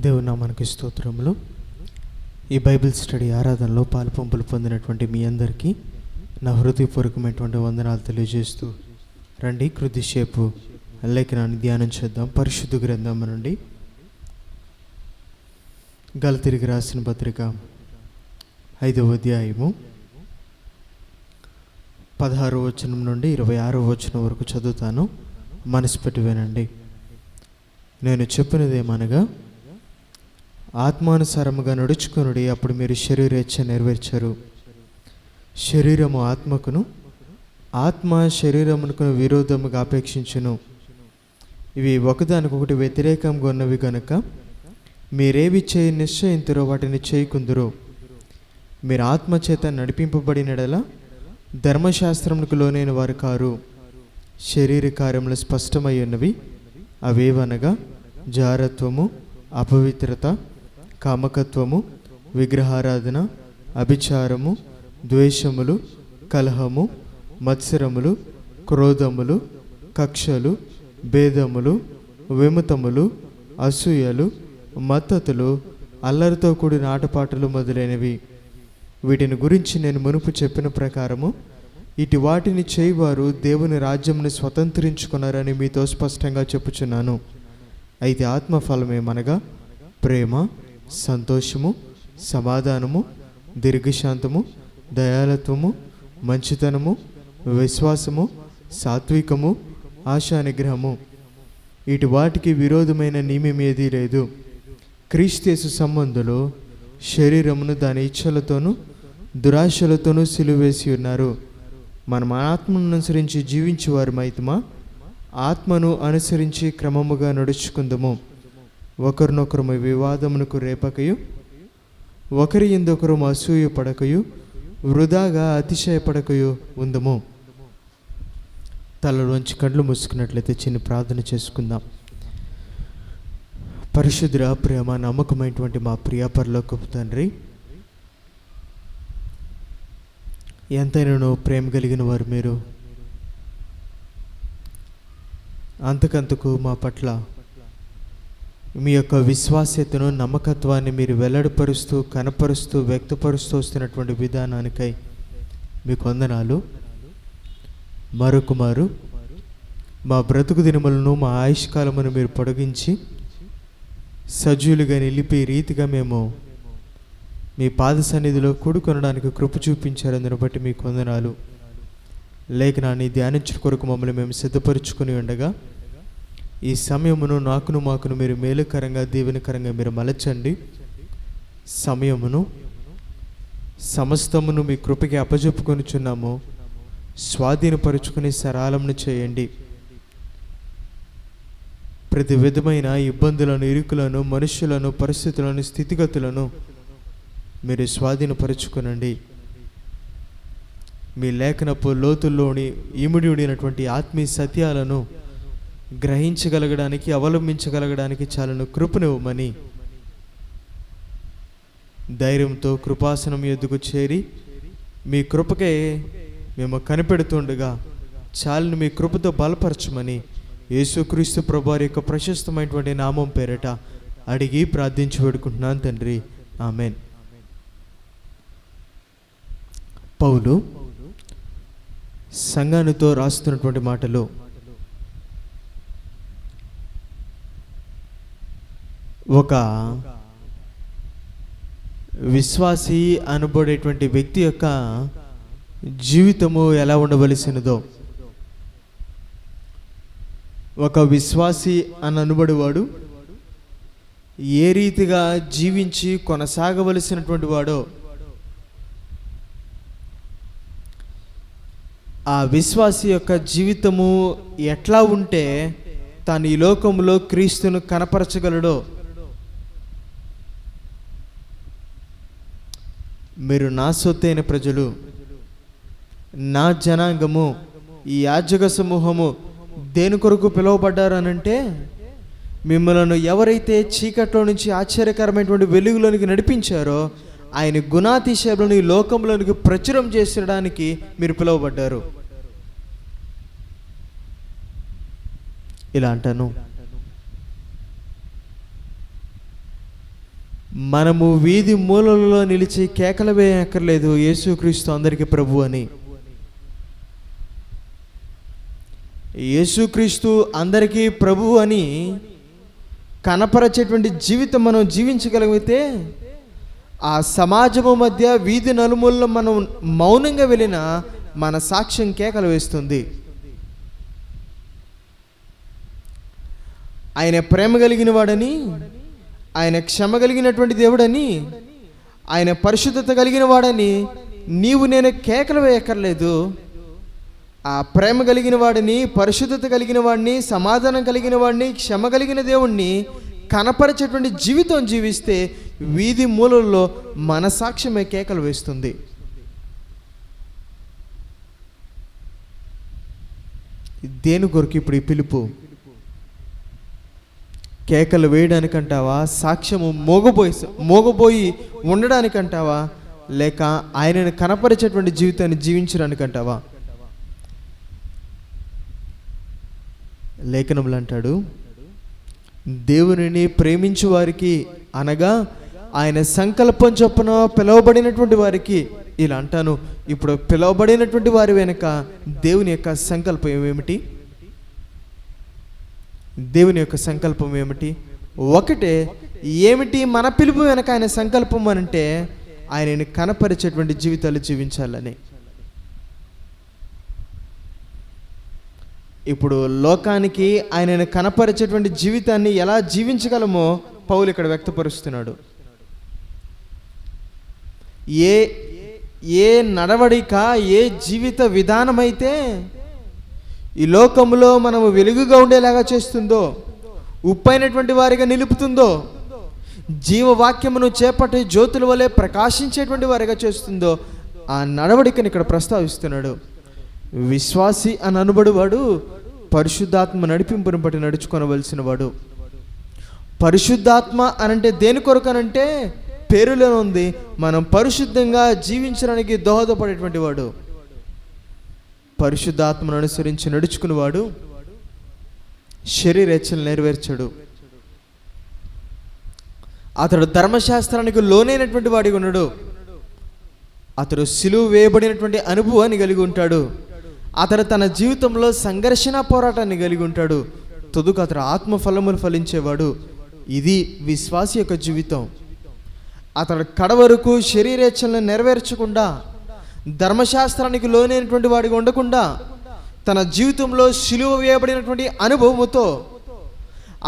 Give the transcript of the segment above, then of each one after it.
దేవుని నామానికి స్తోత్రములు. ఈ బైబిల్ స్టడీ ఆరాధనలో పాలుపంపులు పొందినటువంటి మీ అందరికీ నా హృదయపూర్వకమైనటువంటి వందనాలు తెలియజేస్తూ రండి కొద్దిసేపు లేఖనాన్ని ధ్యానం చేద్దాం. పరిశుద్ధ గ్రంథం నుండి గలతీయులకు రాసిన పత్రిక 5వ అధ్యాయము 16వ వచనం నుండి 26వ వచనం వరకు చదువుతాను. మనసు పెట్టి వినండి. నేను చెప్పినదేమనగా, ఆత్మానుసారముగా నడుచుకొనుడి, అప్పుడు మీరు శరీరేచ్ఛ నెరవేర్చరు. శరీరము ఆత్మకును, ఆత్మ శరీరమునకు విరోధముగా అపేక్షించును. ఇవి ఒకదానికొకటి వ్యతిరేకంగా ఉన్నవి గనుక మీరేవి చేయ నిశ్చయింతురో వాటిని చేయకుందురు. మీరు ఆత్మచేత నడిపింపబడినడలా ధర్మశాస్త్రమునకు లోనైన వారు కారు. శరీర కార్యములు స్పష్టమై ఉన్నవి. అవేవనగా జారత్వము, అపవిత్రత, కామకత్వము, విగ్రహారాధన, అభిచారము, ద్వేషములు, కలహము, మత్సరములు, క్రోధములు, కక్షలు, భేదములు, విమతములు, అసూయలు, మత్తతులు, అల్లరితో కూడిన ఆటపాటలు మొదలైనవి. వీటిని గురించి నేను మునుపు చెప్పిన ప్రకారము ఇటు వాటిని చేయవారు దేవుని రాజ్యమును స్వతంత్రించుకున్నారని మీతో స్పష్టంగా చెప్పుచున్నాను. అయితే ఆత్మఫలమేమనగా ప్రేమ, సంతోషము, సమాధానము, దీర్ఘశాంతము, దయాళత్వము, మంచితనము, విశ్వాసము, సాత్వికము, ఆశానిగ్రహము. ఇటు వాటికి విరోధమైన నియమం ఏదీ లేదు. క్రీస్తు సంబంధులు శరీరమును దాని ఇచ్చలతోనూ దురాశలతోనూ సిలువేసి ఉన్నారు. మనం ఆత్మను అనుసరించి జీవించేవారు మైతమా, ఆత్మను అనుసరించి క్రమముగా నడుచుకుందాము. ఒకరినొకరు వివాదమునకు రేపకయు, ఒకరి యందొకరు అసూయ పడకయు, వృధాగా అతిశయపడకయు ఉందము. తలలోంచి కళ్ళు మూసుకున్నట్లయితే చిన్న ప్రార్థన చేసుకుందాం. పరిశుద్ధ ప్రేమ నమ్మకమైనటువంటి మా ప్రియ పరలోకపు తండ్రి, ఎంతైనా ప్రేమ కలిగిన వారు మీరు. అంతకంతకు మా పట్ల మీ యొక్క విశ్వాస్యతను, నమ్మకత్వాన్ని మీరు వెల్లడిపరుస్తూ, కనపరుస్తూ, వ్యక్తపరుస్తూ వస్తున్నటువంటి విధానానికై మీకు వందనాలు. మరొకమారు మా బ్రతుకు దినములను, మా ఆయుష్కాలమును మీరు పొడిగించి సజీవులుగా నిలిపే రీతిగా మేము మీ పాద సన్నిధిలో కూడుకొనడానికి కృప చూపించారు. అందును బట్టి మీకు వందనాలు. లేఖనాన్ని ధ్యానించడం కొరకు మమ్మల్ని మేము సిద్ధపరుచుకుని ఉండగా ఈ సమయమును నాకును మాకును మీరు మేలుకరంగా, దీవెనకరంగా మీరు మలచండి. సమయమును సమస్తమును మీ కృపకి అప్పజెప్పుకొనిచున్నాము. స్వాధీనపరుచుకుని సరళమును చేయండి. ప్రతి విధమైన ఇబ్బందులను, ఇరుకులను, మనుషులను, పరిస్థితులను, స్థితిగతులను మీరు స్వాధీనపరుచుకునండి. మీ లేఖనపు లోతుల్లోని ఇమిడి ఉండినటువంటి ఆత్మీయ సత్యాలను గ్రహించగలగడానికి, అవలంబించగలగడానికి చాలను కృపనివ్వమని ధైర్యంతో కృపాసనం ఎద్దుకు చేరి మీ కృపకే మేము కనిపెడుతుండగా చాలును మీ కృపతో బలపరచమని యేసుక్రీస్తు ప్రభువారి యొక్క ప్రశస్తమైనటువంటి నామం పేరట అడిగి ప్రార్థించి వేడుకుంటున్నాను తండ్రి, ఆమెన్. పౌలు సంఘానితో రాస్తున్నటువంటి మాటలు ఒక విశ్వాసి అనబడేటువంటి వ్యక్తి యొక్క జీవితము ఎలా ఉండవలసినదో, ఒక విశ్వాసి అని అనబడేవాడు ఏ రీతిగా జీవించి కొనసాగవలసినటువంటి వాడో, ఆ విశ్వాసి యొక్క జీవితము ఎట్లా ఉంటే తాను ఈ లోకంలో క్రీస్తును కనపరచగలడో, మీరు నా సొత్తైన ప్రజలు, నా జనాంగము, ఈ యాజక సమూహము దేని కొరకు పిలువబడ్డారనంటే, మిమ్మల్ని ఎవరైతే చీకట్లో నుంచి ఆశ్చర్యకరమైనటువంటి వెలుగులోనికి నడిపించారో ఆయన గుణాతిశయాలను ఈ లోకంలోనికి ప్రచురం చేసడానికి మీరు పిలువబడ్డారు. ఇలా అంటాను, మనము వీధి మూలలలో నిలిచి కేకలు వేయక్కర్లేదు యేసుక్రీస్తు అందరికీ ప్రభు అని. యేసుక్రీస్తు అందరికీ ప్రభు అని కనపరచేటువంటి జీవితం మనం జీవించగలిగితే ఆ సమాజము మధ్య వీధి నలుమూలలో మనం మౌనంగా వెళ్ళిన మన సాక్ష్యం కేకలు వేస్తుంది. ఆయన ప్రేమ కలిగిన వాడని, ఆయన క్షమ కలిగినటువంటి దేవుడని, ఆయన పరిశుద్ధత కలిగిన వాడని నీవు నేను కేకలు వేయక్కర్లేదు. ఆ ప్రేమ కలిగిన వాడిని, పరిశుద్ధత కలిగిన వాడిని, సమాధానం కలిగిన వాడిని, క్షమ కలిగిన దేవుణ్ణి కనపరిచేటువంటి జీవితం జీవిస్తే వీధి మూలల్లో మన సాక్ష్యమే కేకలు వేస్తుంది. దేని కొరకు ఇప్పుడు ఈ పిలుపు? కేకలు వేయడానికంటావా? సాక్ష్యము మోగబోయి ఉండడానికంటావా? లేక ఆయనను కనపరిచేటువంటి జీవితాన్ని జీవించడానికంటావా? లేఖనములు అంటాడు, దేవునిని ప్రేమించు వారికి అనగా ఆయన సంకల్పం చొప్పున పిలువబడినటువంటి వారికి. ఇలా అంటాను, ఇప్పుడు పిలువబడినటువంటి వారి వెనుక దేవుని యొక్క సంకల్పం ఏమిటి? దేవుని యొక్క సంకల్పం ఏమిటి? ఒకటే, ఏమిటి మన పిలుపు వెనక ఆయన సంకల్పం అనంటే ఆయనని కనపరిచేటువంటి జీవితాలు జీవించాలని. ఇప్పుడు లోకానికి ఆయనను కనపరిచేటువంటి జీవితాన్ని ఎలా జీవించగలమో పౌలు ఇక్కడ వ్యక్తపరుస్తున్నాడు. ఏ నడవడిక, ఏ జీవిత విధానమైతే ఈ లోకంలో మనము వెలుగుగా ఉండేలాగా చేస్తుందో, ఉప్పైనటువంటి వారిగా నిలుపుతుందో, జీవవాక్యమును చేపట్టి జ్యోతుల వలె ప్రకాశించేటువంటి వారిగా చేస్తుందో ఆ నడవడికని ఇక్కడ ప్రస్తావిస్తున్నాడు. విశ్వాసి అని అనబడువాడు పరిశుద్ధాత్మ నడిపింపును బట్టి నడుచుకొనవలసిన వాడు. పరిశుద్ధాత్మ అనంటే దేని కొరకు అనంటే పేరులో ఉంది, మనం పరిశుద్ధంగా జీవించడానికి దోహదపడేటువంటి వాడు. పరిశుద్ధాత్మను అనుసరించి నడుచుకునేవాడు శరీరేచ్ఛలు నెరవేర్చాడు. అతడు ధర్మశాస్త్రానికి లోనైనటువంటి వాడిగా ఉన్నాడు. అతడు సిలువ వేయబడినటువంటి అనుభవాన్ని కలిగి ఉంటాడు. అతడు తన జీవితంలో సంఘర్షణ పోరాటాన్ని కలిగి ఉంటాడు. తుదుకు అతడు ఆత్మఫలములు ఫలించేవాడు. ఇది విశ్వాసి యొక్క జీవితం. అతడు కడవరకు శరీరేచ్ఛలను నెరవేర్చకుండా, ధర్మశాస్త్రానికి లోనైనటువంటి వాడిగా ఉండకుండా, తన జీవితంలో సిలువ వేయబడినటువంటి అనుభవముతో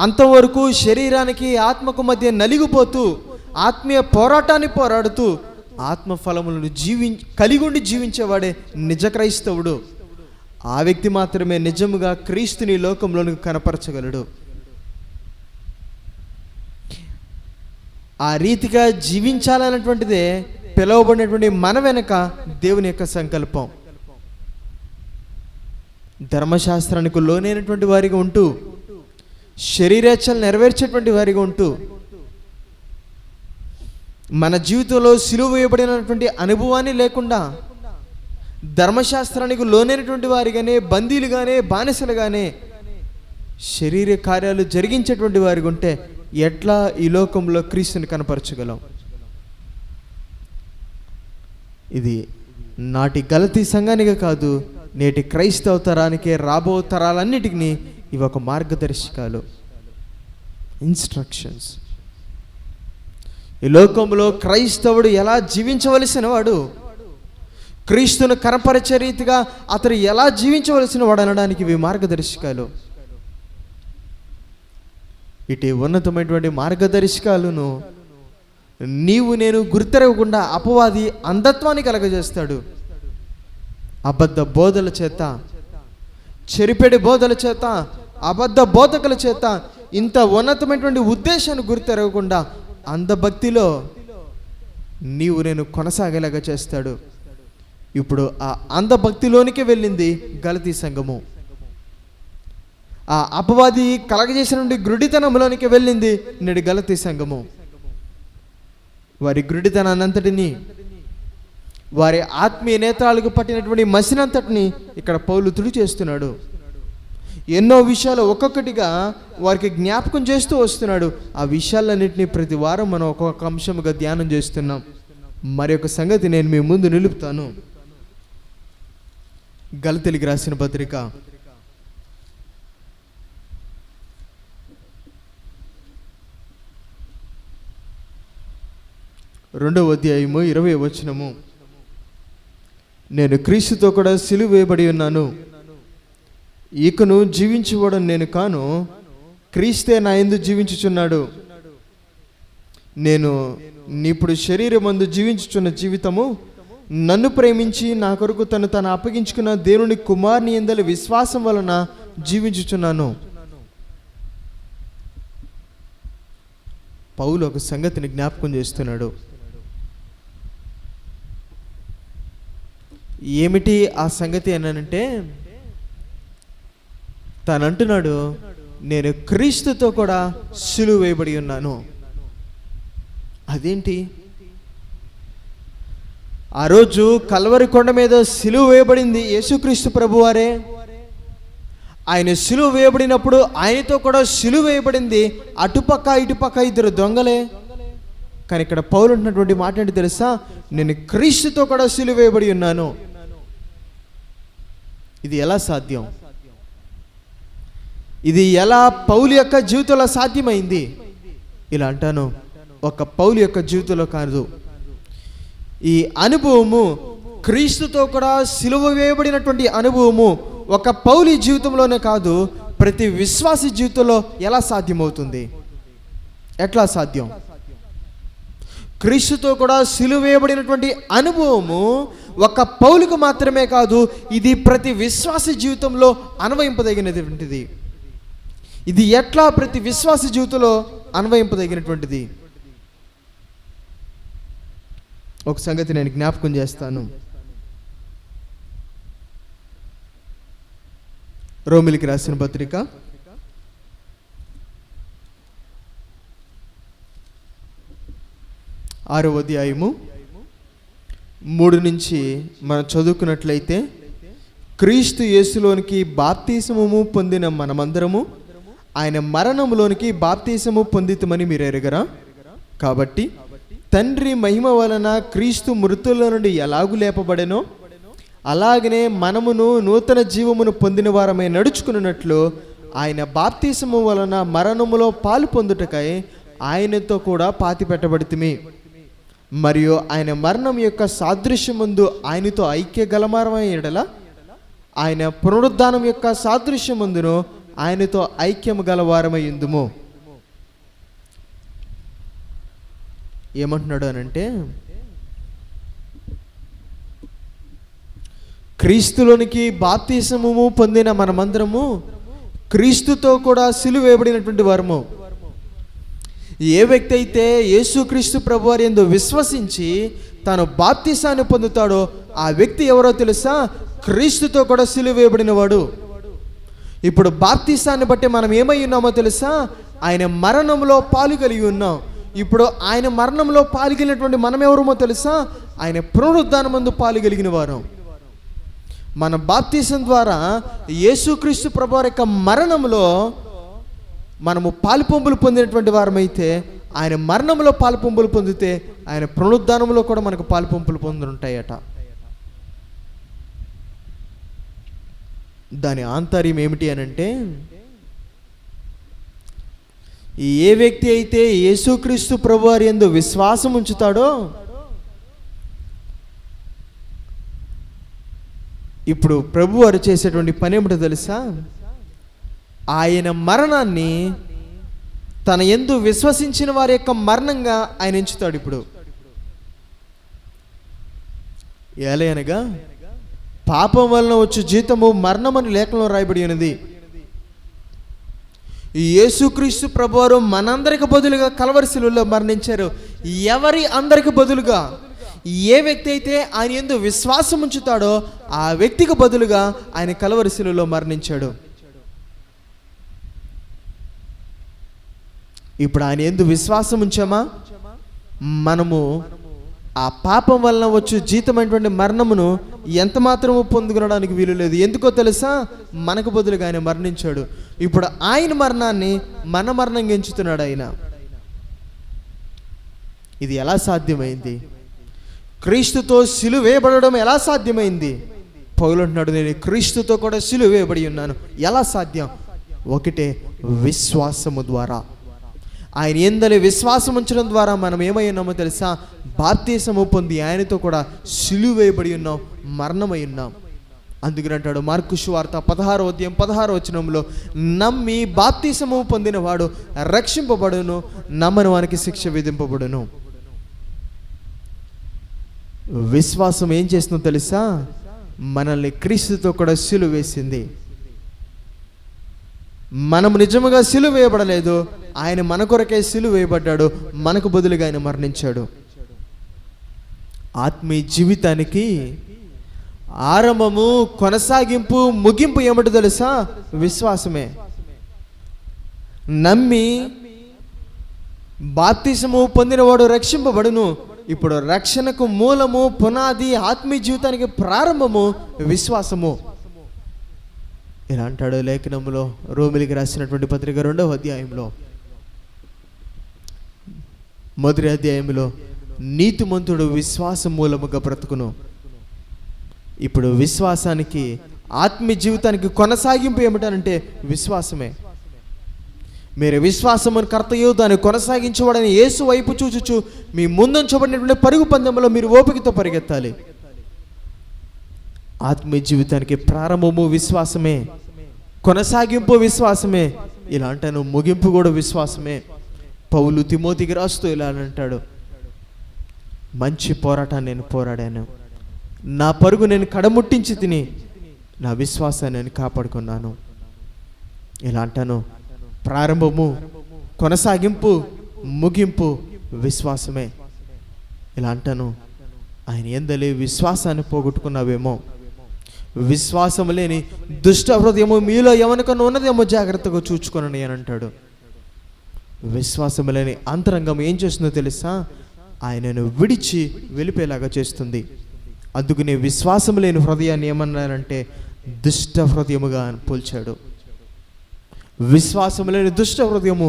అంతవరకు శరీరానికి ఆత్మకు మధ్య నలిగిపోతూ ఆత్మీయ పోరాటాన్ని పోరాడుతూ ఆత్మఫలములను కలిగుండి జీవించేవాడే నిజ క్రైస్తవుడు. ఆ వ్యక్తి మాత్రమే నిజముగా క్రీస్తుని లోకంలోనికి కనపరచగలడు. ఆ రీతిగా జీవించాలన్నటువంటిదే పిలువబడినటువంటి మన వెనక దేవుని యొక్క సంకల్పం. ధర్మశాస్త్రానికి లోనైనటువంటి వారిగా ఉంటూ, శరీరేచ్ఛలు నెరవేర్చేటువంటి వారిగా ఉంటూ, మన జీవితంలో సిలువ వేయబడినటువంటి అనుభవాన్ని లేకుండా, ధర్మశాస్త్రానికి లోనైనటువంటి వారిగానే, బందీలుగానే, బానిసలుగానే శరీర కార్యాలు జరిగించేటువంటి వారిగా ఉంటే ఎట్లా ఈ లోకంలో క్రీస్తుని కనపరచగలం? ఇది నాటి గలతీ సంఘానికే కాదు, నేటి క్రైస్తవ తరానికే, రాబో తరాలన్నిటికీ ఇవి ఒక మార్గదర్శకాలు, ఇన్స్ట్రక్షన్స్. ఈ లోకంలో క్రైస్తవుడు ఎలా జీవించవలసిన వాడు, క్రీస్తును కనపరిచే రీతిగా అతడు ఎలా జీవించవలసిన వాడు అనడానికి ఇవి మార్గదర్శకాలు. ఇటు ఉన్నతమైనటువంటి మార్గదర్శకాలను నీవు నేను గుర్తెరగకుండా అపవాది అంధత్వాన్ని కలగజేస్తాడు. అబద్ధ బోధల చేత, చెరిపెడి బోధల చేత, అబద్ధ బోధకుల చేత ఇంత ఉన్నతమైనటువంటి ఉద్దేశాన్ని గుర్తెరగకుండా అంధభక్తిలో నీవు నేను కొనసాగేలాగా చేస్తాడు. ఇప్పుడు ఆ అంధభక్తిలోనికి వెళ్ళింది గలతీ సంఘము. ఆ అపవాది కలగజేసిన గురుడితనంలోనికి వెళ్ళింది నేడు గలతీ సంఘము. వారి గురుడితనాన్ని అంతటిని, వారి ఆత్మీయ నేత్రాలకు పట్టినటువంటి మసినంతటిని ఇక్కడ పౌలు తుడి చేస్తున్నాడు. ఎన్నో విషయాలు ఒక్కొక్కటిగా వారికి జ్ఞాపకం చేస్తూ వస్తున్నాడు. ఆ విషయాలన్నింటినీ ప్రతి వారం మనం ఒక్కొక్క అంశముగా ధ్యానం చేస్తున్నాం. మరి ఒక సంగతి నేను మీ ముందు నిలుపుతాను. గలతీయులకు రాసిన పత్రిక 2వ అధ్యాయము 20వ వచనము. నేను క్రీస్తుతో కూడా సిలువ వేయబడి ఉన్నాను, ఇకను జీవించువాడను నేను కాను, క్రీస్తే నా యందు జీవించుచున్నాడు. నేను ఇప్పుడు శరీరమందు జీవించుచున్న జీవితము నన్ను ప్రేమించి నా కొరకు తను అప్పగించుకున్న దేవుని కుమారుని యందలి విశ్వాసం వలన జీవించుచున్నాను. పౌలు ఒక సంగతిని జ్ఞాపకం చేస్తున్నాడు. ఏమిటి ఆ సంగతి అనంటే, తను అంటున్నాడు, నేను క్రీస్తుతో కూడా సిలువ వేయబడి ఉన్నాను. అదేంటి? ఆ రోజు కల్వరి కొండ మీద సిలువ వేయబడింది యేసుక్రీస్తు ప్రభువారే. ఆయన సిలువ వేయబడినప్పుడు ఆయనతో కూడా సిలువ వేయబడింది అటుపక్క ఇటుపక్క ఇద్దరు దొంగలే. కానీ ఇక్కడ పౌలు అంటున్నటువంటి మాట ఏంటి తెలుసా? నేను క్రీస్తుతో కూడా సిలువ వేయబడి ఉన్నాను. ఇది ఎలా సాధ్యం? ఇది ఎలా పౌలు యొక్క జీవితంలో సాధ్యమైంది? ఇలా అంటాను, ఒక పౌలు యొక్క జీవితంలో కాదు. ఈ అనుభవము, క్రీస్తుతో కూడా సిలువ వేయబడినటువంటి అనుభవము ఒక పౌలు జీవితంలోనే కాదు, ప్రతి విశ్వాసి జీవితంలో ఎలా సాధ్యమవుతుంది? ఎట్లా సాధ్యం? క్రీస్తుతో కూడా సిలువ వేయబడినటువంటి అనుభవము ఒక పౌలుకు మాత్రమే కాదు, ఇది ప్రతి విశ్వాసి జీవితంలో అన్వయింపదగినటువంటిది. ఇది ఎట్లా ప్రతి విశ్వాసి జీవితంలో అన్వయింపదగినటువంటిది? ఒక సంగతి నేను జ్ఞాపకం చేస్తాను. రోమిలికి రాసిన పత్రిక 6వ అధ్యాయము 3 నుంచి మనం చదువుకున్నట్లయితే, క్రీస్తు యేసులోనికి బాప్తిసమము పొందిన మనమందరము ఆయన మరణములోనికి బాప్తిసము పొందితమని మీరు ఎరగరా? కాబట్టి తండ్రి మహిమ వలన క్రీస్తు మృతుల నుండి ఎలాగు లేపబడెనో అలాగనే మనమును నూతన జీవమును పొందిన వారమై నడుచుకున్నట్లు ఆయన బాప్తిసము వలన మరణములో పాలు పొందుటకై ఆయనతో కూడా పాతి పెట్టబడితిమి. మరియు ఆయన మరణం యొక్క సాదృశ్యమందు ఆయనతో ఐక్య గలమారమై ఎడల ఆయన పునరుద్ధానం యొక్క సాదృశ్యమందును ఆయనతో ఐక్యము గలవారమై ఉందుము. ఏమంటున్నాడు అనంటే, క్రీస్తులోనికి బాప్తిసము పొందిన మనమందరము క్రీస్తుతో కూడా సిలువ వేయబడినటువంటి వారము. ఏ వ్యక్తి అయితే యేసుక్రీస్తు ప్రభువారి యందు విశ్వసించి తాను బాప్తిసాన్ని పొందుతాడో ఆ వ్యక్తి ఎవరో తెలుసా? క్రీస్తుతో కూడా సిలువ వేయబడిన వాడు. ఇప్పుడు బాప్తిసాన్ని బట్టి మనం ఏమై ఉన్నామో తెలుసా? ఆయన మరణంలో పాలు కలిగి ఉన్నాం. ఇప్పుడు ఆయన మరణంలో పాలు కలిగినటువంటి మనం ఎవరమో తెలుసా? ఆయన పునరుద్ధానమందు పాలు కలిగిన వారు. మన బాప్తిసం ద్వారా యేసుక్రీస్తు ప్రభువారి యొక్క మరణంలో మనము పాలుపొంపులు పొందినటువంటి వారమైతే, ఆయన మరణంలో పాలుపొంపులు పొందితే ఆయన పునరుద్ధానంలో కూడా మనకు పాలుపొంపులు పొందుంటాయట. దాని ఆంతర్యం ఏమిటి అనంటే, ఏ వ్యక్తి అయితే యేసుక్రీస్తు ప్రభువారి యందు విశ్వాసం ఉంచుతాడో, ఇప్పుడు ప్రభువారు చేసేటువంటి పని ఏమిటో తెలుసా? ఆయన మరణాన్ని తన యందు విశ్వసించిన వారి యొక్క మరణంగా ఆయన ఎంచుతాడు. ఇప్పుడు ఏలయనగా పాపం వలన వచ్చు జీతము మరణమని లేఖనంలో రాయబడి ఉన్నది. యేసుక్రీస్తు ప్రభువారు మనందరికి బదులుగా కల్వరి శిలువలో మరణించారు. ఎవరి అందరికి బదులుగా? ఏ వ్యక్తి అయితే ఆయన యందు విశ్వాసం ఉంచుతాడో ఆ వ్యక్తికి బదులుగా ఆయన కల్వరి శిలువలో మరణించాడు. ఇప్పుడు ఆయన యందు విశ్వాసం ఉంచామా? మనము ఆ పాపం వలన వచ్చు జీతమైనటువంటి మరణమును ఎంత మాత్రము పొందుకొనడానికి వీలు లేదు. ఎందుకో తెలుసా? మనకు బదులుగా ఆయన మరణించాడు. ఇప్పుడు ఆయన మరణాన్ని మన మరణంగా ఎంచుతున్నాడు ఆయన. ఇది ఎలా సాధ్యమైంది? క్రీస్తుతో సిలువ వేయబడడం ఎలా సాధ్యమైంది? పౌలు అంటున్నాడు, నేను క్రీస్తుతో కూడా సిలువ వేయబడి ఉన్నాను. ఎలా సాధ్యం? ఒకటే, విశ్వాసము ద్వారా. ఆయన యందలి విశ్వాసం ఉంచడం ద్వారా మనం ఏమై ఉన్నామో తెలుసా? బాప్తిసము పొంది ఆయనతో కూడా సిలువ వేయబడి ఉన్నాం, మరణమై ఉన్నాం. అందుకని అంటాడు మార్కు సువార్త 16:16 నమ్మి బాప్తిసము పొందిన వాడు రక్షింపబడును, నమ్మని వానికి శిక్ష విధింపబడును. విశ్వాసం ఏం చేస్తుందో తెలుసా? మనల్ని క్రీస్తుతో కూడా సిలువ వేసింది. మనం నిజముగా సిలువ వేయబడలేదు, ఆయన మన కొరకే సిలువ వేయబడ్డాడు, మనకు బదులుగా ఆయన మరణించాడు. ఆత్మీయ జీవితానికి ఆరంభము, కొనసాగింపు, ముగింపు ఏమిటో తెలుసా? విశ్వాసమే. నమ్మి బాప్తిసము పొందినవాడు రక్షింపబడును. ఇప్పుడు రక్షణకు మూలము, పునాది, ఆత్మీయ జీవితానికి ప్రారంభము విశ్వాసము. ఇలా అంటాడు లేఖనంలో, రోమిలికి రాసినటువంటి పత్రిక 2వ అధ్యాయంలో 1వ అధ్యాయంలో, నీతిమంతుడు విశ్వాసం మూలముగా బ్రతుకును. ఇప్పుడు విశ్వాసానికి, ఆత్మీయ జీవితానికి కొనసాగింపు ఏమిటంటే విశ్వాసమే. మీరు విశ్వాసమును కర్తయు దాన్ని కొనసాగించబడని యేసు వైపు చూచుచు మీ ముందుంచబడినటువంటి పరుగు పందెంలో మీరు ఓపికతో పరిగెత్తాలి. ఆత్మీయ జీవితానికి ప్రారంభము విశ్వాసమే, కొనసాగింపు విశ్వాసమే. ఇలా అంటాను, ముగింపు కూడా విశ్వాసమే. పౌలు తిమోతికి రాస్తూ ఇలా అంటాడు, మంచి పోరాటాన్ని నేను పోరాడాను, నా పరుగు నేను కడముట్టించి తిని నా విశ్వాసాన్ని నేను కాపాడుకున్నాను. ఇలా అంటాను, ప్రారంభము, కొనసాగింపు, ముగింపు విశ్వాసమే. ఇలా అంటాను, ఆయన యందలి విశ్వాసాన్ని పోగొట్టుకున్నావేమో, విశ్వాసం లేని దుష్ట హృదయము మీలో ఎవరికన్నా ఉన్నదేమో జాగ్రత్తగా చూచుకొనని అని అంటాడు. విశ్వాసం లేని అంతరంగం ఏం చేస్తుందో తెలుసా? ఆయనను విడిచి వెళ్ళిపోయేలాగా చేస్తుంది. అందుకనే విశ్వాసం లేని హృదయాన్ని ఏమన్నారంటే దుష్ట హృదయముగా పోల్చాడు. విశ్వాసం లేని దుష్ట హృదయము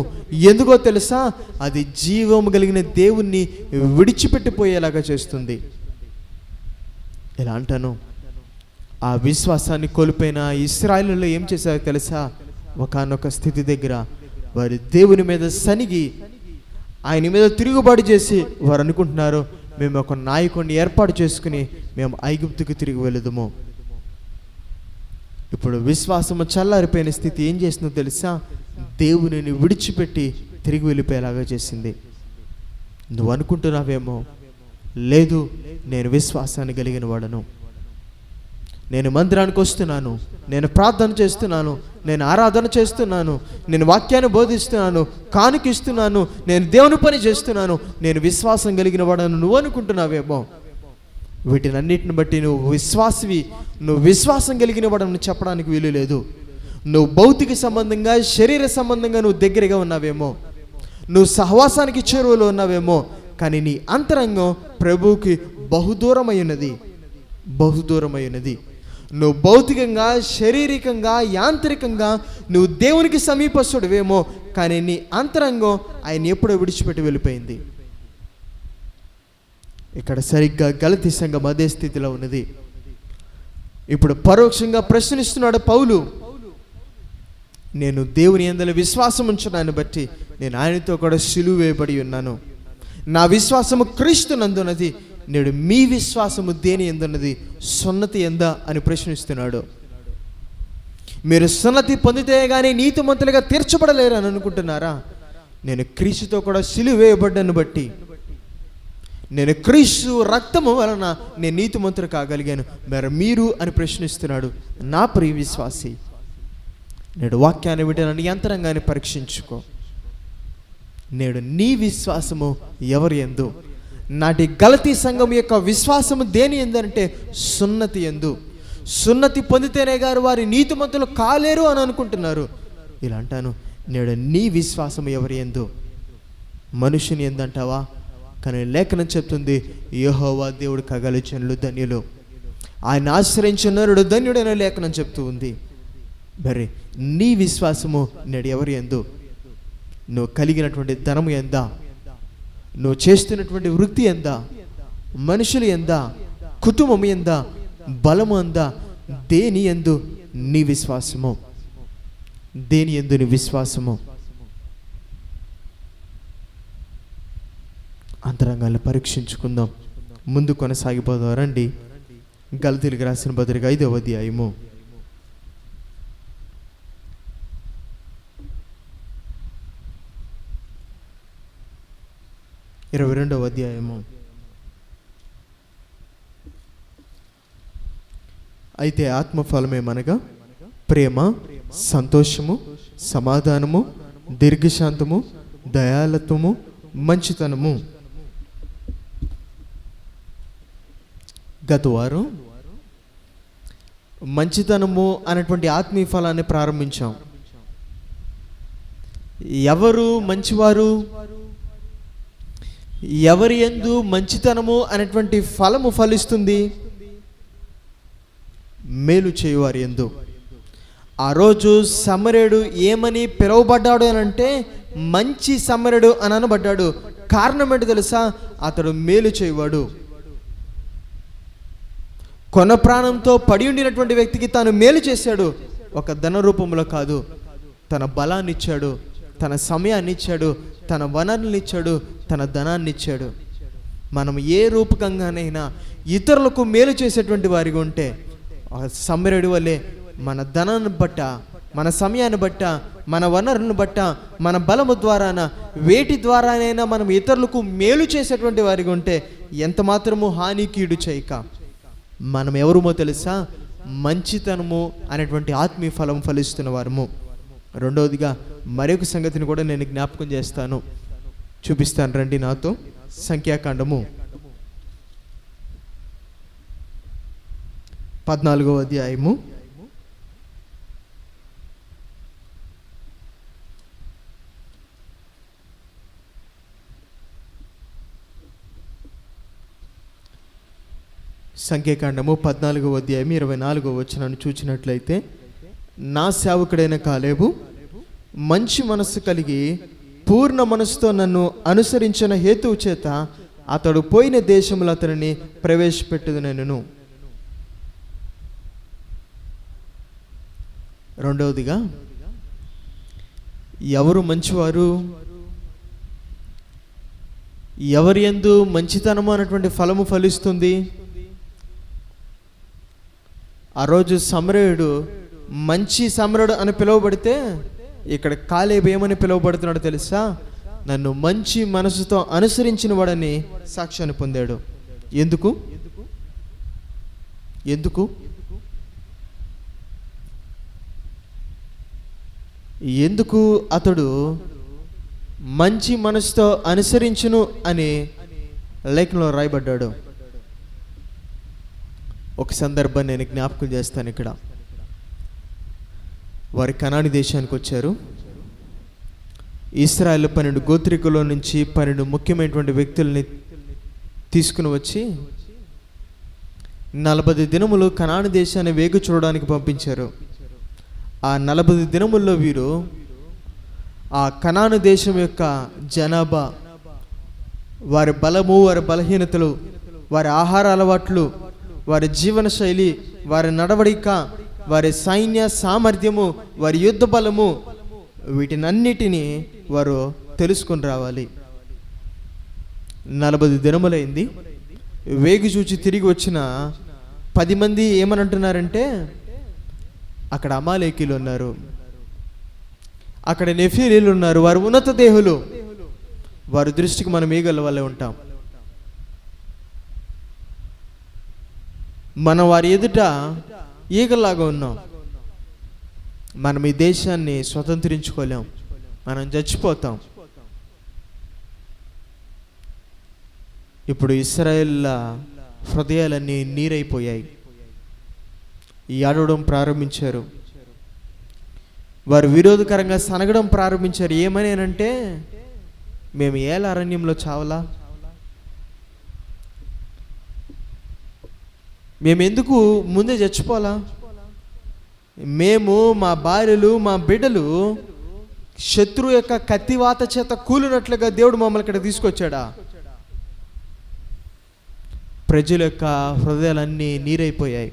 ఎందుకో తెలుసా? అది జీవము కలిగిన దేవుణ్ణి విడిచిపెట్టిపోయేలాగా చేస్తుంది. ఇలా అంటాను, ఆ విశ్వాసాన్ని కోల్పోయిన ఇశ్రాయేలులో ఏం చేశారో తెలుసా? ఒకానొక స్థితి దగ్గర వారి దేవుని మీద సనిగి ఆయన మీద తిరుగుబాటు చేసి వారు అనుకుంటున్నారు, మేము ఒక నాయకుడిని ఏర్పాటు చేసుకుని మేము ఐగుప్తుకు తిరిగి వెళుదుము. ఇప్పుడు విశ్వాసము చల్లారిపోయిన స్థితి ఏం చేసిందో తెలుసా? దేవునిని విడిచిపెట్టి తిరిగి వెళ్ళిపోయేలాగా చేసింది. నువ్వు అనుకుంటున్నావేమో, లేదు నేను విశ్వాసాన్ని కలిగిన వాడను, నేను మందిరానికి వస్తున్నాను, నేను ప్రార్థన చేస్తున్నాను, నేను ఆరాధన చేస్తున్నాను, నేను వాక్యాన్ని బోధిస్తున్నాను, కానుకిస్తున్నాను, నేను దేవుని పని చేస్తున్నాను, నేను విశ్వాసం కలిగిన వాడను నువ్వు అనుకుంటున్నావేమో. వీటినన్నిటిని బట్టి నువ్వు విశ్వాసివి, నువ్వు విశ్వాసం కలిగిన వాడని చెప్పడానికి వీలు లేదు. నువ్వు భౌతిక సంబంధంగా, శరీర సంబంధంగా నువ్వు దగ్గరగా ఉన్నావేమో, నువ్వు సహవాసానికి చేరువలో ఉన్నావేమో, కానీ నీ అంతరంగం ప్రభువుకి బహుదూరమై ఉన్నది, బహుదూరమై ఉన్నది. నువ్వు భౌతికంగా, శారీరకంగా, యాంత్రికంగా నువ్వు దేవునికి సమీపస్తుడివేమో, కానీ నీ అంతరంగం ఆయన ఎప్పుడో విడిచిపెట్టి వెళ్ళిపోయింది. ఇక్కడ సరిగ్గా గలతీ సంఘం అదే స్థితిలో ఉన్నది. ఇప్పుడు పరోక్షంగా ప్రశ్నిస్తున్నాడు పౌలు, నేను దేవుని యందలి విశ్వాసం ఉంచడాన్ని బట్టి నేను ఆయనతో కూడా సిలువ వేయబడి ఉన్నాను, నా విశ్వాసము క్రీస్తు నందున్నది, నేడు మీ విశ్వాసము దేని ఎందున్నది? సున్నతి ఎందా అని ప్రశ్నిస్తున్నాడు. మీరు సున్నతి పొందితే కానీ నీతిమంతులుగా తీర్చబడలేరు అని అనుకుంటున్నారా? నేను క్రీస్తుతో కూడా సిలువ వేయబడ్డాను బట్టి, నేను క్రీస్తు రక్తము వలన నేను నీతిమంతులు కాగలిగాను, మరి మీరు అని ప్రశ్నిస్తున్నాడు. నా ప్రియ విశ్వాసి, నేడు వాక్యాన్ని వింటున్న యంత్రంగాన్ని పరీక్షించుకో. నేడు నీ విశ్వాసము ఎవరి యందు? నాటి గలతీ సంఘం యొక్క విశ్వాసము దేని ఎందంటే సున్నతి ఎందు. సున్నతి పొందితేనే గారు వారి నీతిమంతులు కాలేరు అని అనుకుంటున్నారు. ఇలా అంటాను, నేడు నీ విశ్వాసము ఎవరి ఎందు? మనుషుని ఎందంటావా? కానీ లేఖనం చెప్తుంది, యెహోవా దేవుడు కగలి జనులు ధన్యులు, ఆయన ఆశ్రయించిన నరుడు ధన్యుడైన లేఖనం చెప్తూ ఉంది. మరి నీ విశ్వాసము నేడు ఎవరి యందు? నువ్వు కలిగినటువంటి ధనము ఎందా? నువ్వు చేస్తున్నటువంటి వృత్తి ఎందా? మనుషులు ఎందా? కుటుంబం ఎందా? బలము ఎందా? దేని యందు నీ విశ్వాసము? దేని యందు నీ విశ్వాసము? అంతరంగాన్ని పరీక్షించుకుందాం. ముందు కొనసాగిపోదాం రండి. గలతీయులకు రాసిన పత్రిక 5వ అధ్యాయము 22వ అధ్యాయము. అయితే ఆత్మఫలమేమనగా ప్రేమ, సంతోషము, సమాధానము, దీర్ఘశాంతము, దయాళత్వము, మంచితనము. గత వారం మంచితనము అనేటువంటి ఆత్మీయ ఫలాన్ని ప్రారంభించాం. ఎవరు మంచివారు? ఎవరి యందు మంచితనము అనేటువంటి ఫలము ఫలిస్తుంది? మేలు చేయువారి యందు. ఆ రోజు సమరయుడు ఏమని పిలువబడ్డాడు అని అంటే మంచి సమరయుడు అని అనబడ్డాడు. కారణం ఏంటి తెలుసా? అతడు మేలు చేయువాడు. కొన ప్రాణంతో పడి ఉండినటువంటి వ్యక్తికి తాను మేలు చేశాడు. ఒక ధన రూపంలో కాదు, తన బలాన్ని ఇచ్చాడు, తన సమయాన్ని ఇచ్చాడు, తన వనరులను ఇచ్చాడు, తన ధనాన్ని ఇచ్చాడు. మనం ఏ రూపకంగానైనా ఇతరులకు మేలు చేసేటువంటి వారిగా ఉంటే సమరయుడి వల్లే మన ధనాన్ని బట్ట, మన సమయాన్ని బట్ట, మన వనరులను బట్ట, మన బలము ద్వారాన, వేటి ద్వారానైనా మనం ఇతరులకు మేలు చేసేటువంటి వారిగా ఉంటే ఎంత మాత్రము హాని కీడు చేయక మనం ఎవరుమో తెలుసా? మంచితనము అనేటువంటి ఆత్మీయ ఫలం ఫలిస్తున్న వారము. రెండవదిగా మరొక సంగతిని కూడా నేను జ్ఞాపకం చేస్తాను, చూపిస్తాను రండి నాతో. సంఖ్యాకాండము 14వ అధ్యాయము 14వ అధ్యాయం 24వ వచనాన్ని చూచినట్లయితే, నా సేవకుడైన కాలేబు మంచి మనస్సు కలిగి పూర్ణ మనసుతో నన్ను అనుసరించిన హేతువు చేత అతడు పోయిన దేశంలో అతనిని ప్రవేశపెట్టుదునెను. రెండవదిగా ఎవరు మంచివారు? ఎవరి యందు మంచితనము అనేటువంటి ఫలము ఫలిస్తుంది? ఆ రోజు సమరయుడు మంచి సమరయుడు అని పిలువబడితే ఇక్కడ కాలేబు ఏమని పిలువబడుతున్నాడో తెలుసా? నన్ను మంచి మనసుతో అనుసరించిన వాడని సాక్ష్యాన్ని పొందాడు. ఎందుకు? ఎందుకు? ఎందుకు అతడు మంచి మనసుతో అనుసరించును అని లేఖనంలో రాయబడ్డాడు. ఒక సందర్భం నేను జ్ఞాపకం చేస్తాను. ఇక్కడ వారి కనాని దేశానికి వచ్చారు. ఇశ్రాయేలు 12 గోత్రికుల నుంచి 12 ముఖ్యమైనటువంటి వ్యక్తుల్ని తీసుకుని వచ్చి 40 దినములు కనాని దేశాన్ని వేగు చూడడానికి పంపించారు. ఆ 40 దినముల్లో వీరు ఆ కనాను దేశం యొక్క జనాభా, వారి బలము, వారి బలహీనతలు, వారి ఆహార అలవాట్లు, వారి జీవన శైలి, వారి నడవడిక, వారి సైన్య సామర్థ్యము, వారి యుద్ధ బలము, వీటినన్నిటినీ వారు తెలుసుకొని రావాలి. 40 దినములైంది. వేగి చూచి తిరిగి వచ్చిన 10 మంది ఏమని అంటున్నారంటే, అక్కడ అమాలేకీలు ఉన్నారు, అక్కడ నెఫీలీలు ఉన్నారు, వారు ఉన్నత దేహులు, వారి దృష్టికి మనం ఈగల వల్లే ఉంటాం. మనం వారి ఎదుట ఈగల్లాగా ఉన్నాం. మనం ఈ దేశాన్ని స్వతంత్రించుకోలేం, మనం చచ్చిపోతాం. ఇప్పుడు ఇశ్రాయేళ్ల హృదయాలన్నీ నీరైపోయాయి. ఏడవడం ప్రారంభించారు. వారు విరోధకరంగా సనగడం ప్రారంభించారు. ఏమని అంటే, మేము ఏళ్ళ అరణ్యంలో చావలా, మేమెందుకు ముందే చచ్చిపోవాలా? మేము, మా భార్యలు, మా బిడ్డలు శత్రువు యొక్క కత్తివాత చేత కూలినట్లుగా దేవుడు మమ్మల్ని ఇక్కడ తీసుకొచ్చాడా? ప్రజల యొక్క హృదయాలన్నీ నీరైపోయాయి.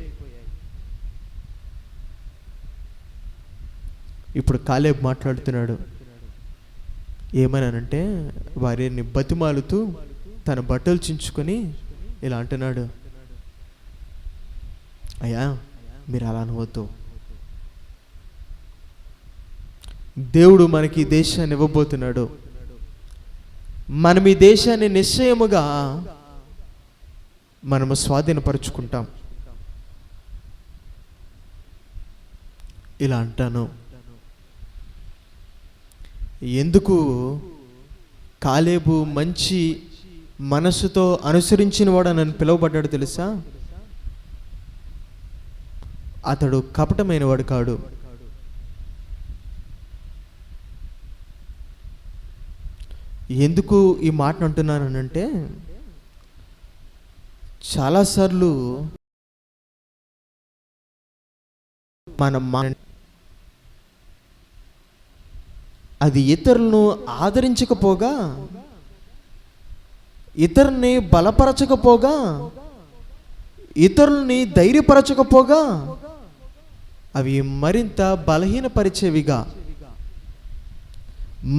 ఇప్పుడు కాలేబు మాట్లాడుతున్నాడు. ఏమన్నానంటే, వారిని బతిమాలుతూ తన బట్టలు చించుకొని ఇలా అంటున్నాడు, అయ్యా మీరు అలా అనవద్దు. దేవుడు మనకి ఈ దేశాన్ని ఇవ్వబోతున్నాడు. మనం ఈ దేశాన్ని నిశ్చయముగా మనము స్వాధీనపరుచుకుంటాం. ఇలా అంటాను. ఎందుకు కాలేబు మంచి మనసుతో అనుసరించిన వాడు నన్ను పిలువబడ్డాడు తెలుసా? అతడు కపటమైన వాడు కాడు. ఎందుకు ఈ మాట అంటున్నానంటే, చాలాసార్లు అది ఇతరులను ఆదరించకపోగా, ఇతరుల్ని బలపరచకపోగా, ఇతరుల్ని ధైర్యపరచకపోగా అవి మరింత బలహీనపరిచేవిగా,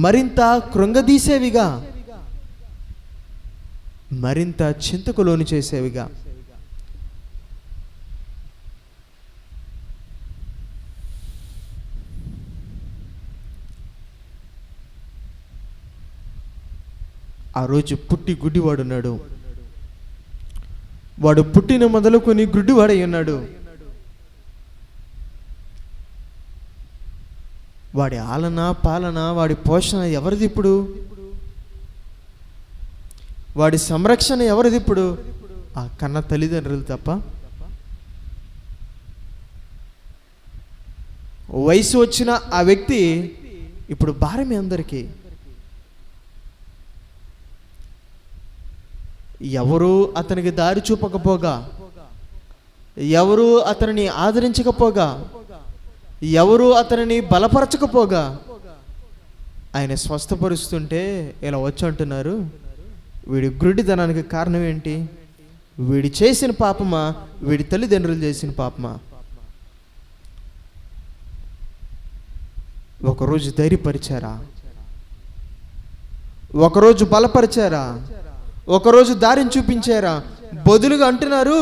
మరింత కృంగదీసేవిగా, మరింత చింతకు లోను చేసేవిగా. ఆ రోజు పుట్టి గుడ్డివాడున్నాడు. వాడు పుట్టిన మొదలుకొని గుడ్డివాడై ఉన్నాడు. వాడి ఆలన పాలన, వాడి పోషణ ఎవరిది ఇప్పుడు? వాడి సంరక్షణ ఎవరిది ఇప్పుడు? ఆ కన్న తల్లిదండ్రులు తప్ప. వయసు వచ్చిన ఆ వ్యక్తి ఇప్పుడు భారమే అందరికీ. ఎవరు అతనికి దారి చూపకపోగా, ఎవరు అతనిని ఆదరించకపోగా, ఎవరు అతనిని బలపరచకపోగా ఆయన స్వస్థపరుస్తుంటే ఇలా వచ్చి అంటున్నారు, వీడి గుడ్డితనానికి కారణం ఏంటి? వీడి చేసిన పాపమా, వీడి తల్లిదండ్రులు చేసిన పాపమా? ఒకరోజు ధైర్యపరిచారా? ఒకరోజు బలపరిచారా? ఒకరోజు దారిని చూపించారా? బదులుగా అంటున్నారు,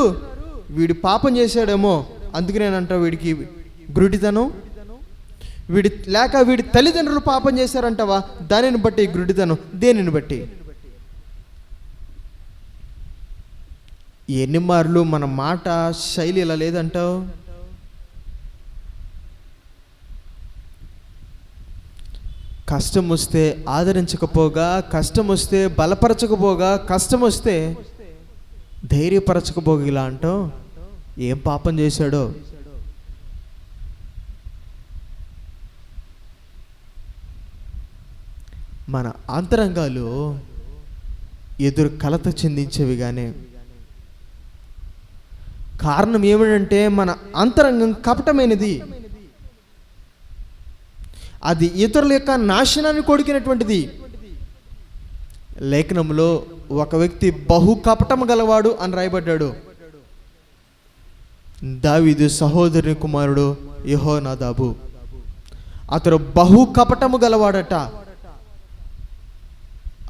వీడి పాపం చేశాడేమో అందుకనేనంట వీడికి గుడ్డితనం, వీడి తల్లిదండ్రులు పాపం చేశారంటవా, దానిని బట్టి గుడ్డితనం. దేనిని బట్టి? ఎన్ని మార్లు మన మాట శైలి ఇలా లేదంటావు? కష్టం వస్తే ఆదరించకపోగా, కష్టం వస్తే బలపరచకపోగా, కష్టం వస్తే ధైర్యపరచకపోగా ఇలా అంటావు. ఏం పాపం చేశాడో? మన అంతరంగాలు ఎదురు కలత చెందించేవిగానే. కారణం ఏమిటంటే, మన అంతరంగం కపటమైనది. అది ఇతరుల యొక్క నాశనాన్ని కొడికినటువంటిది. లేఖనంలో ఒక వ్యక్తి బహు కపటము గలవాడు అని రాయబడ్డాడు. దావీదు సహోదరుని కుమారుడు యెహోనాదాబు. అతడు బహు కపటము గలవాడట.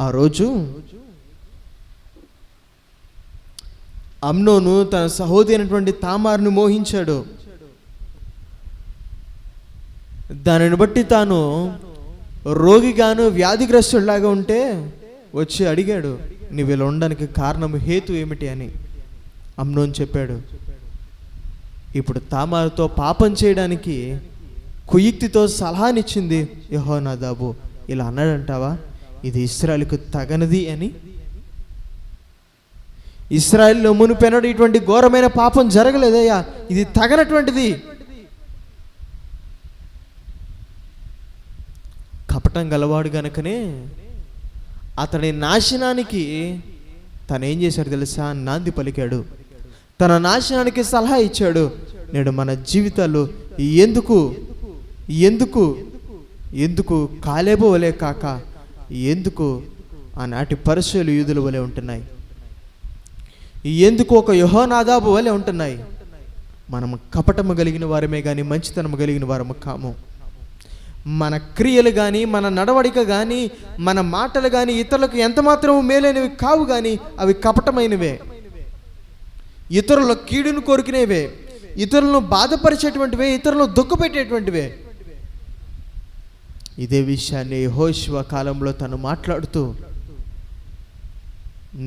ఆ రోజు అమ్నోను తన సహోదరి అయినటువంటి తామారును మోహించాడు. దానిని బట్టి తాను రోగిగాను వ్యాధిగ్రస్తుడిలాగా ఉంటే వచ్చి అడిగాడు, నువ్వు ఇలా ఉండడానికి కారణం, హేతు ఏమిటి అని. అమ్నోను చెప్పాడు. ఇప్పుడు తామారుతో పాపం చేయడానికి కుయుక్తితో సలహానిచ్చింది యెహోనాదాబు. ఇలా అన్నాడంటావా, ఇది ఇశ్రాయేలుకు తగనిది అని? ఇశ్రాయేలులో మునుపెన్నడూ ఇటువంటి ఘోరమైన పాపం జరగలేదయ్యా, ఇది తగనటువంటిది. కపటం గలవాడు గనుకనే అతని నాశనానికి తను ఏం చేశాడు తెలుసా? నాంది పలికాడు. తన నాశనానికి సలహా ఇచ్చాడు. నేడు మన జీవితాలు ఎందుకు ఎందుకు ఎందుకు కాలేబు వలె కాక ఎందుకు ఆనాటి పరిసయ్యుల యూదుల వలె ఉంటున్నాయి? ఎందుకు ఒక యెహోనాదాబు వలె ఉంటున్నాయి? మనం కపటము కలిగిన వారమే కానీ మంచితనము కలిగిన వారము కాము. మన క్రియలు కానీ, మన నడవడిక కానీ, మన మాటలు కానీ ఇతరులకు ఎంత మాత్రము మేలైనవి కావు, కానీ అవి కపటమైనవే, ఇతరుల కీడును కోరుకునేవే, ఇతరులను బాధపరిచేటువంటివే, ఇతరులను దుఃఖపెట్టేటువంటివే. ఇదే విషయాన్ని యెహోషువ కాలంలో తను మాట్లాడుతూ,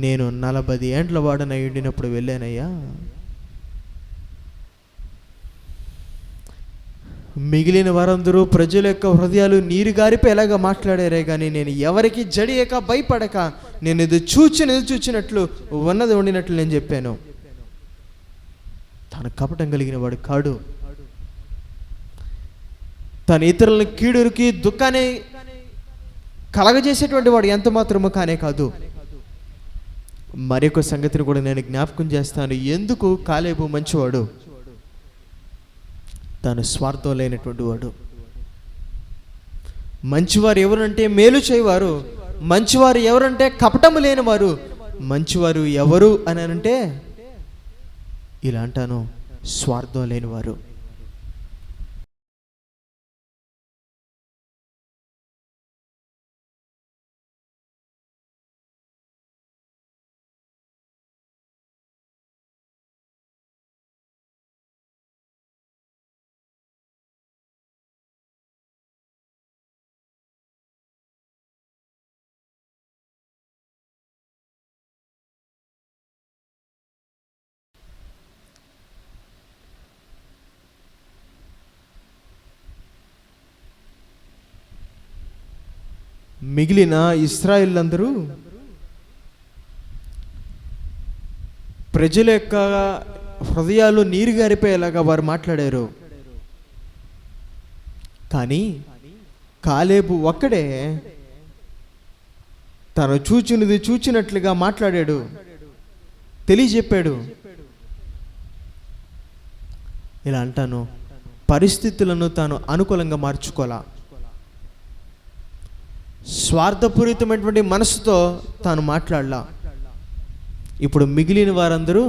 నేను 40 ఏండ్ల వాడనై ఉండినప్పుడు వెళ్ళానయ్యా, మిగిలిన వారందరూ ప్రజల యొక్క హృదయాలు నీరు గారిపోయేలాగా మాట్లాడారే కానీ నేను ఎవరికి జడియక భయపడక నేను ఇది చూచినట్లు ఉన్నది ఉండినట్లు నేను చెప్పాను. తను కపటం కలిగిన వాడు కాడు. తన ఇతరులను కీడురికి దుఃఖాన్ని కలగజేసేటువంటి వాడు ఎంత మాత్రమో కానే కాదు. మరొక సంగతిని కూడా నేను జ్ఞాపకం చేస్తాను. ఎందుకు కాలేబు మంచివాడు? తాను స్వార్థం లేనటువంటి వాడు. మంచివారు ఎవరంటే మేలు చేయవారు. మంచివారు ఎవరంటే కపటము లేనివారు. మంచివారు ఎవరు అని అంటే ఇలా అంటాను, స్వార్థం లేనివారు. మిగిలిన ఇశ్రాయేలులందరూ ప్రజల యొక్క హృదయాలు నీరు గారిపోయేలాగా వారు మాట్లాడారు. కానీ కాలేబు ఒక్కడే తను చూచినది చూచినట్లుగా మాట్లాడాడు, తెలియజెప్పాడు. ఇలా అంటాను, పరిస్థితులను తాను అనుకూలంగా మార్చుకోలా. స్వార్థపూరితమైనటువంటి మనసుతో తాను మాట్లాడలా. ఇప్పుడు మిగిలిన వారందరూ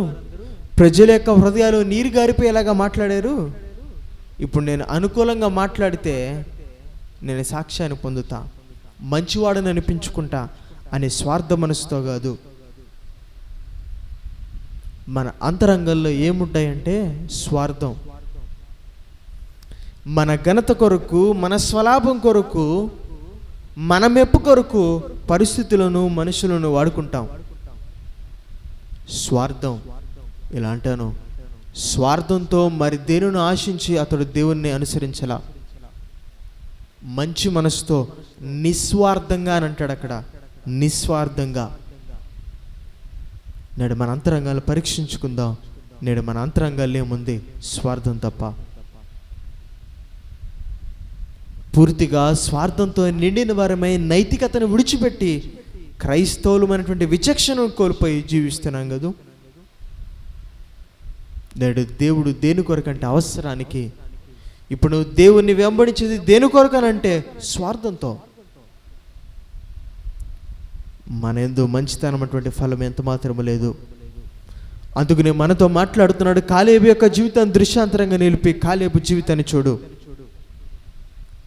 ప్రజల యొక్క హృదయాలు నీరు గారిపోయేలాగా మాట్లాడారు. ఇప్పుడు నేను అనుకూలంగా మాట్లాడితే నేను సాక్ష్యాన్ని పొందుతా, మంచివాడని అనిపించుకుంటా అనే స్వార్థ మనసుతో కాదు. మన అంతరంగంలో ఏముంటాయంటే స్వార్థం. మన ఘనత కొరకు, మన స్వలాభం కొరకు, మన మెప్పు కొరకు పరిస్థితులను మనుషులను వాడుకుంటాం. స్వార్థం. ఇలా అంటాను, స్వార్థంతో మరి దేనిని ఆశించి అతడు దేవుణ్ణి అనుసరించలా. మంచి మనసుతో నిస్వార్థంగా అని అంటాడు అక్కడ, నిస్వార్థంగా. నేడు మన అంతరంగాలు పరీక్షించుకుందాం. నేడు మన అంతరంగాలు ఏముంది? స్వార్థం తప్ప. పూర్తిగా స్వార్థంతో నిండిన వారమై నైతికతను విడిచిపెట్టి క్రైస్తవులమైనటువంటి విచక్షణను కోల్పోయి జీవిస్తున్నాం కదా. నేడు దేవుడు దేని కొరకంటే అవసరానికి. ఇప్పుడు నువ్వు దేవుణ్ణి వెంబడించేది దేని కొరకనంటే స్వార్థంతో. మన యందు మంచితనం అటువంటి ఫలం ఎంత మాత్రము లేదు. అందుకని మనతో మాట్లాడుతున్నాడు. కాలేబు యొక్క జీవితాన్ని దృశ్యాంతరంగా నిలిపి కాలేబు జీవితాన్ని చూడు.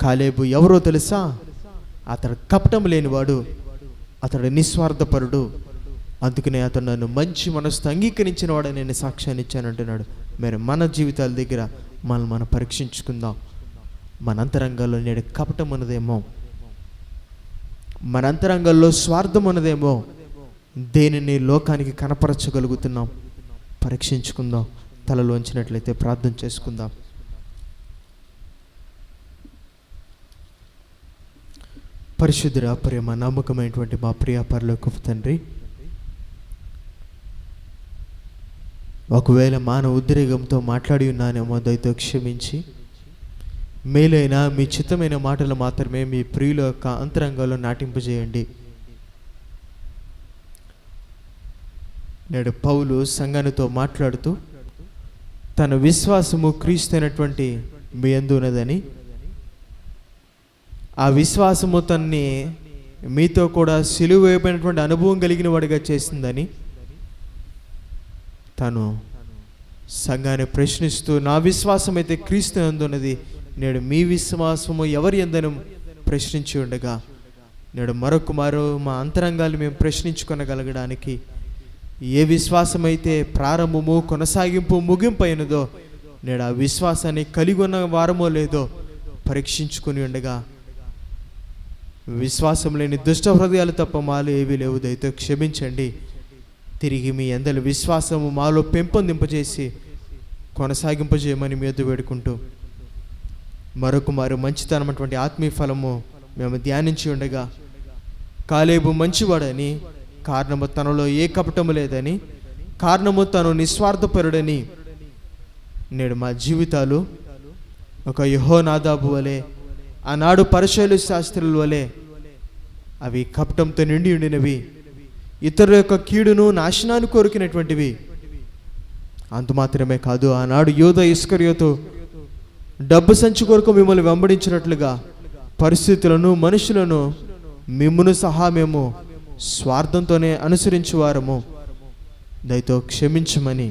కాలేబు ఎవరో తెలుసా? అతడు కపటం లేనివాడు, అతడు నిస్వార్థపరుడు. అందుకనే అతడు నన్ను మంచి మనసుతో అంగీకరించిన వాడని నేను సాక్ష్యాన్ని ఇచ్చానంటున్నాడు. మరి మన జీవితాల దగ్గర మనం పరీక్షించుకుందాం. మన అంతరంగంలో నేడు కపటం ఉన్నదేమో, మన అంతరంగంలో స్వార్థం ఉన్నదేమో, దేనిని లోకానికి కనపరచగలుగుతున్నాం? పరీక్షించుకుందాం. తలలోంచినట్లయితే ప్రార్థన చేసుకుందాం. పరిశుద్ధుర, ప్రేమ, నమ్మకమైనటువంటి మా ప్రియ పరలోకపు తండ్రి, ఒకవేళ మానవ ఉద్రేకంతో మాట్లాడి ఉన్నానేమో దయతో క్షమించి, మేలైన మీ చిత్తమైన మాటలు మాత్రమే మీ ప్రియుల యొక్క అంతరంగంలో నాటింపజేయండి. నేడు పౌలు సంఘానితో మాట్లాడుతూ తన విశ్వాసము క్రీస్తు అయినటువంటి మీ యందు ఉన్నదని, ఆ విశ్వాసము తన్ని మీతో కూడా సిలువ వేయబడినటువంటి అనుభవం కలిగిన వాడిగా చేసిందని తను సంఘాన్ని ప్రశ్నిస్తూ, నా విశ్వాసం అయితే క్రీస్తు యందు ఉన్నది, నేడు మీ విశ్వాసము ఎవరి యందను ప్రశ్నించి ఉండగా, నేడు మరొకమారు మా అంతరంగాలు మేము ప్రశ్నించుకొనగలగడానికి ఏ విశ్వాసం అయితే ప్రారంభము, కొనసాగింపు, ముగింపు అయినదో, నేడు ఆ విశ్వాసాన్ని కలిగి ఉన్న వారమో లేదో పరీక్షించుకొని ఉండగా, విశ్వాసం లేని దుష్ట హృదయాలు తప్ప మాలో ఏవీ లేవు, దయతో క్షమించండి. తిరిగి మీ అందరి విశ్వాసము మాలో పెంపొందింపజేసి కొనసాగింపజేయమని మీ యొద్ద వేడుకుంటూ, మరొకమారు మంచితనమైనటువంటి ఆత్మీయ ఫలము మేము ధ్యానించి ఉండగా, కాలేబు మంచివాడని, కారణము తనలో ఏ కపటము లేదని, కారణము తను నిస్వార్థపరుడని, నేడు మా జీవితాలు ఒక యెహోనాదాబు వలె, ఆనాడు పరిసయ్యుల శాస్త్రుల వలె అవి కపటంతో నిండి ఉండినవి, ఇతరుల యొక్క కీడును నాశనాన్ని కోరుకునేటువంటివి. అంత మాత్రమే కాదు, ఆనాడు యూదా ఇస్కరియోతు డబ్బు సంచి కొరకు మిమ్మల్ని వెంబడించినట్లుగా పరిస్థితులను, మనుషులను, మిమ్మును సహా మేము స్వార్థంతోనే అనుసరించువారము, దయతో క్షమించమని,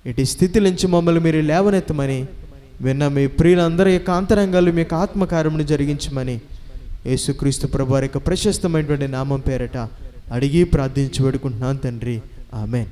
ఇటు స్థితి నుంచి మమ్మల్ని మీరు లేవనెత్తమని, విన్న మీ ప్రియులందరి యొక్క అంతరంగాలు మీకు ఆత్మకార్యమును జరిగించమని యేసుక్రీస్తు ప్రభువారి యొక్క ప్రశస్తమైనటువంటి నామం పేరట అడిగి ప్రార్థించి వేడుకుంటున్నాను తండ్రి. ఆమేన్.